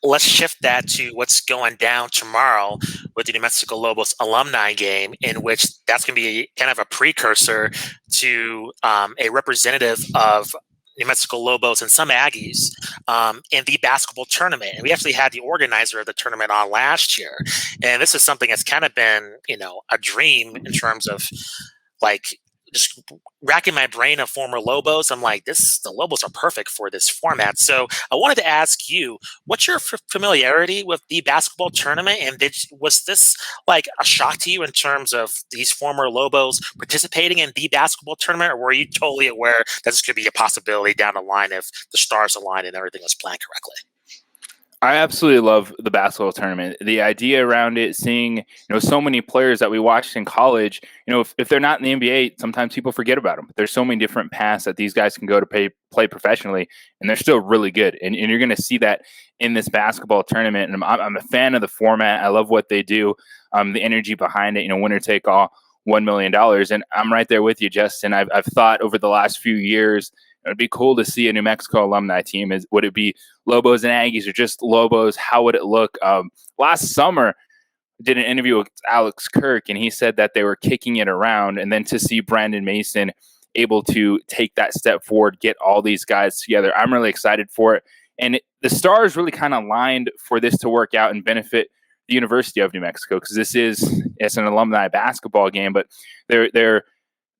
let's shift that to what's going down tomorrow with the New Mexico Lobos alumni game, in which that's going to be kind of a precursor to a representative of New Mexico Lobos and some Aggies in the basketball tournament. And we actually had the organizer of the tournament on last year. And this is something that's kind of been, a dream in terms of like just racking my brain of former Lobos. I'm like, the Lobos are perfect for this format. So I wanted to ask you, what's your familiarity with the basketball tournament? And was this like a shock to you in terms of these former Lobos participating in the basketball tournament? Or were you totally aware that this could be a possibility down the line if the stars aligned and everything was planned correctly? I absolutely love the basketball tournament. The idea around it, seeing so many players that we watched in college. If they're not in the NBA, sometimes people forget about them. But there's so many different paths that these guys can go to play professionally, and they're still really good. And you're going to see that in this basketball tournament. And I'm a fan of the format. I love what they do. The energy behind it. Winner take all, $1 million. And I'm right there with you, Justin. I've thought over the last few years, it'd be cool to see a New Mexico alumni team. Would it be Lobos and Aggies or just Lobos? How would it look? Last summer, I did an interview with Alex Kirk, and he said that they were kicking it around. And then to see Brandon Mason able to take that step forward, get all these guys together, I'm really excited for it. And the stars really kind of aligned for this to work out and benefit the University of New Mexico, because it's an alumni basketball game, but they're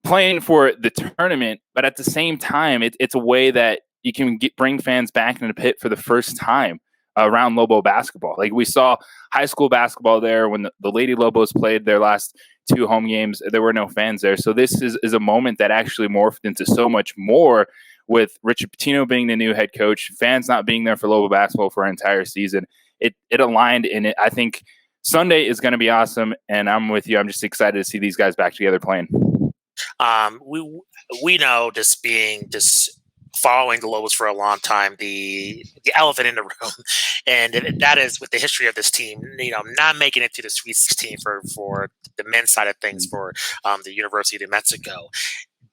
playing for the tournament, but at the same time, it's a way that you can bring fans back into the pit for the first time around Lobo basketball. Like we saw high school basketball there when the Lady Lobos played their last 2 home games. There were no fans there. So this is a moment that actually morphed into so much more, with Richard Pitino being the new head coach, fans not being there for Lobo basketball for an entire season. It aligned in it. I think Sunday is going to be awesome, and I'm with you. I'm just excited to see these guys back together playing. We know, just following the Lobos for a long time, the elephant in the room, and that is with the history of this team. Not making it to the Sweet 16 for the men's side of things for the University of New Mexico.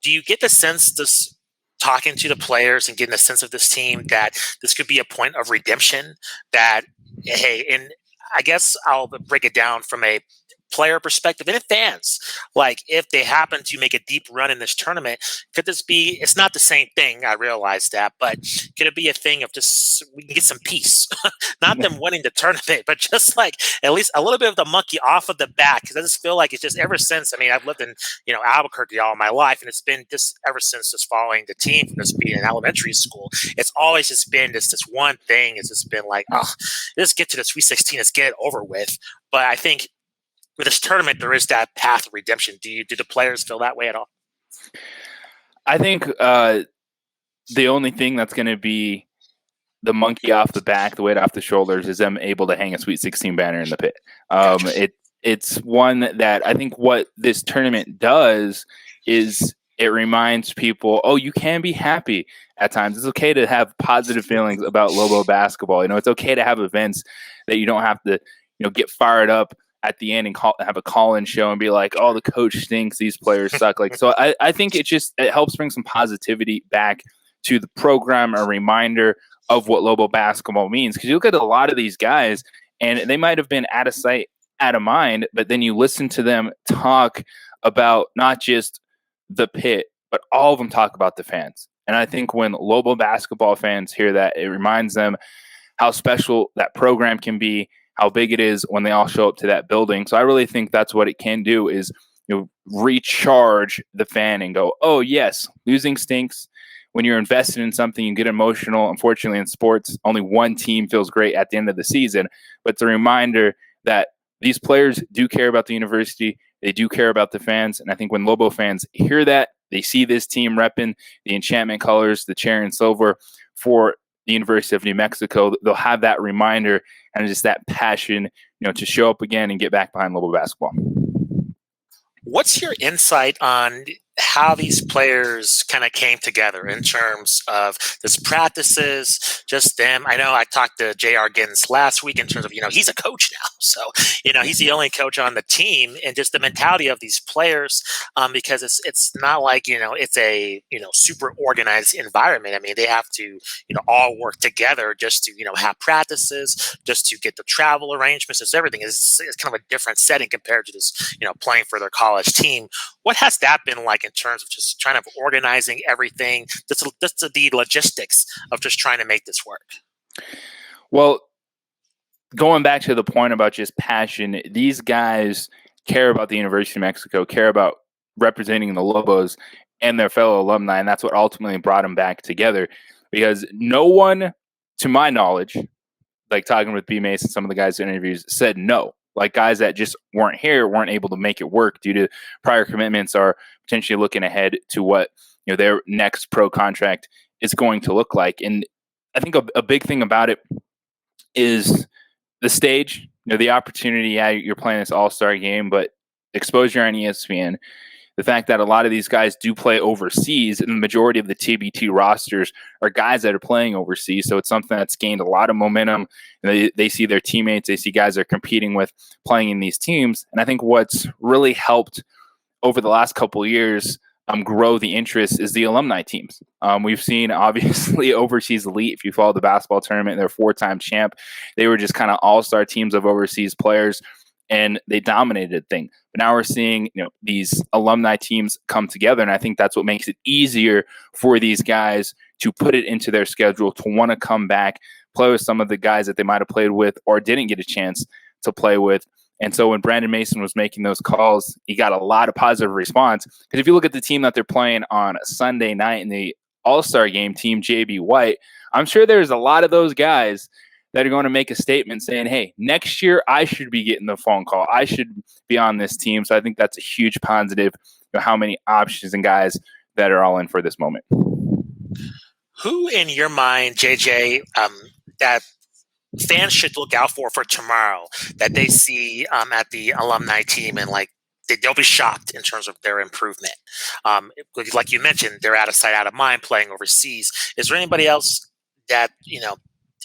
Do you get the sense, this talking to the players and getting a sense of this team, that this could be a point of redemption? That, hey, and I guess I'll break it down from a player perspective and fans. Like, if they happen to make a deep run in this tournament, could this be, it's not the same thing, I realize that, but could it be a thing of just, we can get some peace? Not them winning the tournament, but just like at least a little bit of the monkey off of the back. Because I just feel like it's just ever since, I've lived in, Albuquerque all my life, and it's been just ever since just following the team from just being in elementary school. It's always just been this one thing. It's just been like, oh, let's get to the Sweet 16, let's get it over with. But I think with this tournament, there is that path of redemption. Do the players feel that way at all? I think the only thing that's going to be the monkey off the back, the weight off the shoulders, is them able to hang a Sweet 16 banner in the pit. It's one that I think what this tournament does is it reminds people, oh, you can be happy at times. It's okay to have positive feelings about Lobo basketball. It's okay to have events that you don't have to, get fired up at the end and have a call-in show and be like, oh, the coach stinks, these players suck. So I think it helps bring some positivity back to the program, a reminder of what Lobo basketball means. Because you look at a lot of these guys, and they might have been out of sight, out of mind, but then you listen to them talk about not just the pit, but all of them talk about the fans. And I think when Lobo basketball fans hear that, it reminds them how special that program can be, how big it is when they all show up to that building. So I really think that's what it can do, is recharge the fan and go, oh yes, losing stinks. When you're invested in something, you get emotional. Unfortunately, in sports, only one team feels great at the end of the season. But it's a reminder that these players do care about the university. They do care about the fans. And I think when Lobo fans hear that, they see this team repping the Enchantment colors, the chair and silver for the University of New Mexico, they'll have that reminder and just that passion, to show up again and get back behind Lobo basketball. What's your insight on how these players kind of came together in terms of this practices, just them. I know I talked to J.R. Giddens last week in terms of, he's a coach now. So, he's the only coach on the team, and just the mentality of these players, because it's not like, it's a, super organized environment. I mean, they have to, all work together just to, have practices, just to get the travel arrangements. It's everything. It's kind of a different setting compared to just, playing for their college team. What has that been like in terms of just trying to organizing everything, just the logistics of just trying to make this work? Well, going back to the point about just passion, these guys care about the University of Mexico, care about representing the Lobos and their fellow alumni, and that's what ultimately brought them back together. Because no one, to my knowledge, like talking with B. Mason, some of the guys in interviews, said no. Like guys that just weren't here, weren't able to make it work due to prior commitments, are potentially looking ahead to what their next pro contract is going to look like. And I think a big thing about it is the stage, the opportunity. Yeah, you're playing this all-star game, but exposure on ESPN. The fact that a lot of these guys do play overseas, and the majority of the TBT rosters are guys that are playing overseas. So it's something that's gained a lot of momentum. They see their teammates, they see guys they're competing with playing in these teams. And I think what's really helped over the last couple of years grow the interest is the alumni teams. We've seen, obviously, Overseas Elite. If you follow the basketball tournament, they're 4-time champ. They were just kind of all-star teams of overseas players, and they dominated the thing. But now we're seeing, these alumni teams come together, and I think that's what makes it easier for these guys to put it into their schedule, to want to come back, play with some of the guys that they might have played with or didn't get a chance to play with. And so when Brandon Mason was making those calls, he got a lot of positive response. Because if you look at the team that they're playing on Sunday night in the All-Star game, Team JB White, I'm sure there's a lot of those guys that are going to make a statement saying, hey, next year I should be getting the phone call. I should be on this team. So I think that's a huge positive, how many options and guys that are all in for this moment. Who in your mind, JJ, that fans should look out for tomorrow, that they see at the alumni team, and they'll be shocked in terms of their improvement? Like you mentioned, they're out of sight, out of mind, playing overseas. Is there anybody else that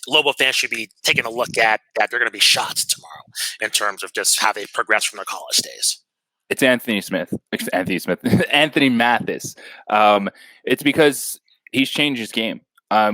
Lobo fans should be taking a look at, that they're going to be shocked tomorrow in terms of just how they progress from their college days? It's Anthony Mathis. It's because he's changed his game.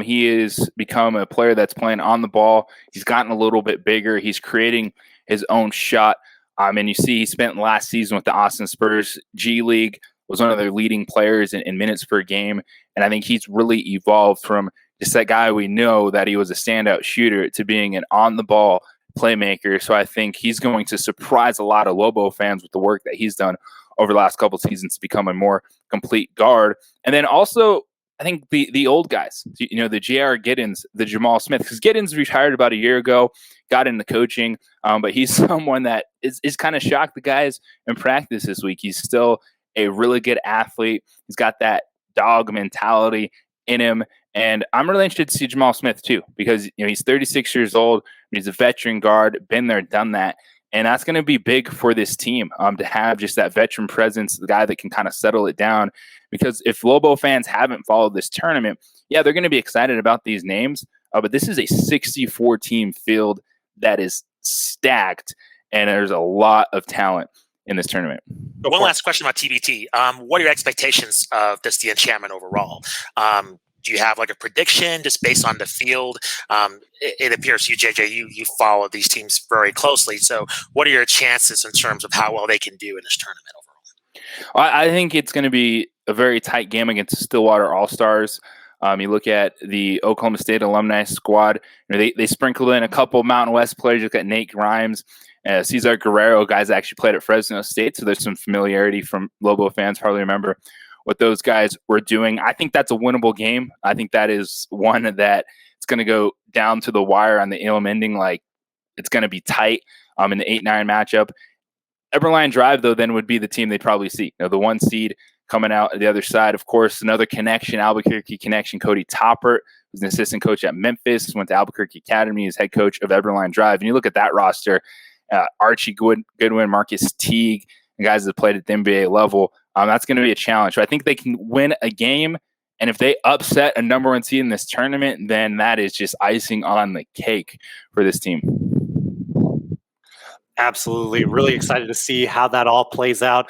He has become a player that's playing on the ball. He's gotten a little bit bigger. He's creating his own shot. And you see, he spent last season with the Austin Spurs G League, was one of their leading players in minutes per game. And I think he's really evolved from just that guy we know that he was a standout shooter to being an on-the-ball playmaker. So I think he's going to surprise a lot of Lobo fans with the work that he's done over the last couple of seasons to become a more complete guard. And then also, I think the old guys, the J.R. Giddens, the Jamal Smith, because Giddens retired about a year ago, got into coaching, but he's someone that is kind of shocked the guys in practice this week. He's still a really good athlete. He's got that dog mentality in him. And I'm really interested to see Jamal Smith too, because he's 36 years old. He's a veteran guard, been there, done that. And that's going to be big for this team to have just that veteran presence, the guy that can kind of settle it down. Because if Lobo fans haven't followed this tournament, yeah, they're going to be excited about these names. But this is a 64-team field that is stacked, and there's a lot of talent in this tournament. One last question about TBT. What are your expectations of the Enchantment overall? Do you have a prediction just based on the field? It appears you, JJ, you follow these teams very closely. So what are your chances in terms of how well they can do in this tournament overall? I think it's going to be a very tight game against the Stillwater All-Stars. You look at the Oklahoma State alumni squad. They sprinkled in a couple Mountain West players. You look at Nate Grimes, Cesar Guerrero, guys that actually played at Fresno State. So there's some familiarity from Lobo fans. Probably remember what those guys were doing. I think that's a winnable game. I think that is one that it's going to go down to the wire on the Elam ending. It's going to be tight in the 8-9 matchup. Eberline Drive, though, then would be the team they'd probably see. The 1 seed coming out the other side. Of course, another connection, Albuquerque connection, Cody Toppert, who's an assistant coach at Memphis, went to Albuquerque Academy, is head coach of Eberline Drive. And you look at that roster, Archie Goodwin, Marcus Teague, and guys that played at the NBA level. That's going to be a challenge. So I think they can win a game, and if they upset a number 1 seed in this tournament, then that is just icing on the cake for this team. Absolutely. Really excited to see how that all plays out.